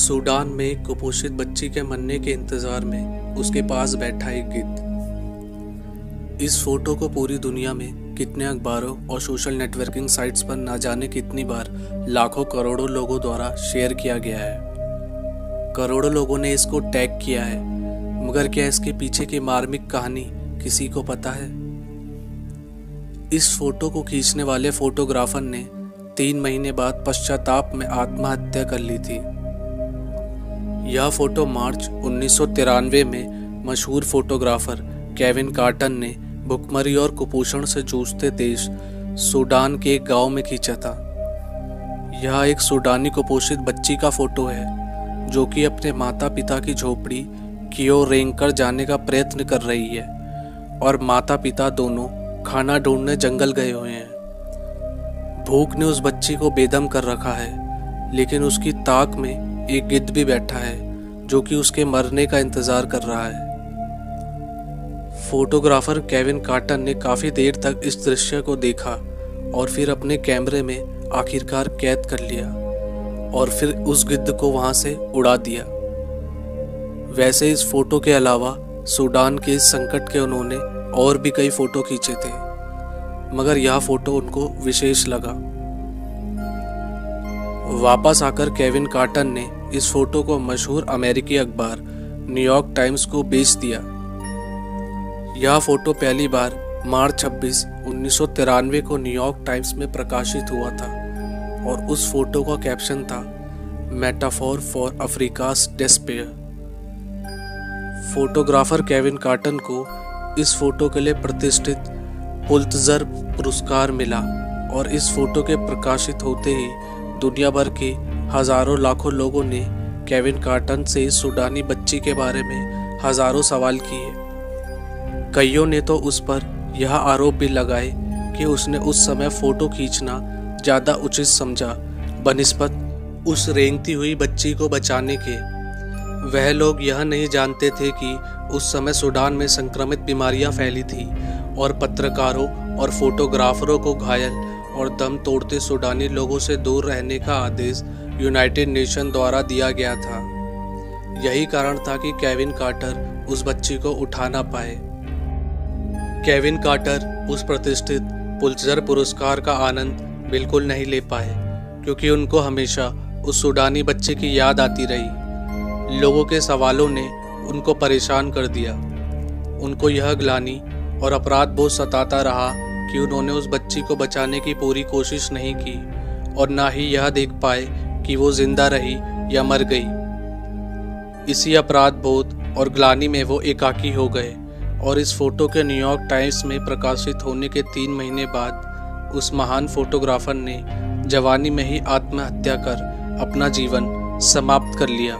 Sudan में एक कुपोषित बच्ची के मरने के इंतजार में उसके पास बैठा एक गिद्ध। इस फोटो को पूरी दुनिया में कितने अखबारों और सोशल नेटवर्किंग साइट्स पर ना जाने कितनी बार लाखों करोड़ों लोगों द्वारा शेयर किया गया है। करोड़ों लोगों ने इसको टैग किया है, मगर क्या इसके पीछे की मार्मिक कहानी किसी को पता है? इस फोटो को खींचने वाले फोटोग्राफर ने 3 महीने बाद पश्चाताप में आत्महत्या कर ली थी। यह फोटो मार्च 1993 में मशहूर फोटोग्राफर केविन कार्टर ने भुखमरी और कुपोषण से जूझते देश सूडान के एक गांव में खींचा था। यह एक सूडानी कुपोषित बच्ची का फोटो है जो कि अपने माता पिता की झोपड़ी की ओर रेंग कर जाने का प्रयत्न कर रही है और माता पिता दोनों खाना ढूंढने जंगल गए हुए हैं। भूख ने उस बच्ची को बेदम कर रखा है, लेकिन उसकी ताक में एक गिद्ध भी बैठा है जो कि उसके मरने का इंतजार कर रहा है। फोटोग्राफर केविन कार्टर ने काफी देर तक इस दृश्य को देखा और फिर अपने कैमरे में आखिरकार कैद कर लिया और फिर उस गिद्ध को वहां से उड़ा दिया। वैसे इस फोटो के अलावा सूडान के इस संकट के उन्होंने और भी कई फोटो खींचे थे, मगर यह फोटो उनको विशेष लगा। वापस आकर केविन कार्टर ने इस फोटो को मशहूर अमेरिकी अखबार न्यूयॉर्क टाइम्स को बेच दिया। यह फोटो पहली बार मार्च 26, 1993 को न्यूयॉर्क टाइम्स में प्रकाशित हुआ था और उस फोटो का कैप्शन था metaphor for Africa's despair. Photographer Kevin Carter को इस फोटो के लिए प्रतिष्ठित पुलित्जर पुरस्कार मिला और इस फोटो के प्रकाशित होते ही दुनिया भर के हजारों लाखों लोगों ने केविन कार्टर से इस सूडानी बच्ची के बारे में हजारों सवाल किए। कईयों ने तो उस पर यह आरोप भी लगाए कि उसने उस समय फोटो खींचना ज़्यादा उचित समझा बनिस्बत उस रेंगती हुई बच्ची को बचाने के। वह लोग यह नहीं जानते थे कि उस समय सूडान में संक्रमित बीमारियां फैली थी और पत्रकारों और फोटोग्राफरों को घायल और दम तोड़ते सूडानी लोगों से दूर रहने का आदेश यूनाइटेड नेशन द्वारा दिया गया था। यही कारण था कि केविन कार्टर उस बच्ची को उठा ना पाए। केविन कार्टर उस प्रतिष्ठित पुलित्जर पुरस्कार का आनंद बिल्कुल नहीं ले पाए क्योंकि उनको हमेशा उस सूडानी बच्चे की याद आती रही। लोगों के सवालों ने उनको परेशान कर दिया। उनको यह ग्लानि और अपराध बोध सताता रहा कि उन्होंने उस बच्ची को बचाने की पूरी कोशिश नहीं की और ना ही यह देख पाए कि वो जिंदा रही या मर गई। इसी अपराध बोध और ग्लानि में वो एकाकी हो गए और इस फोटो के न्यूयॉर्क टाइम्स में प्रकाशित होने के 3 महीने बाद उस महान फोटोग्राफर ने जवानी में ही आत्महत्या कर अपना जीवन समाप्त कर लिया।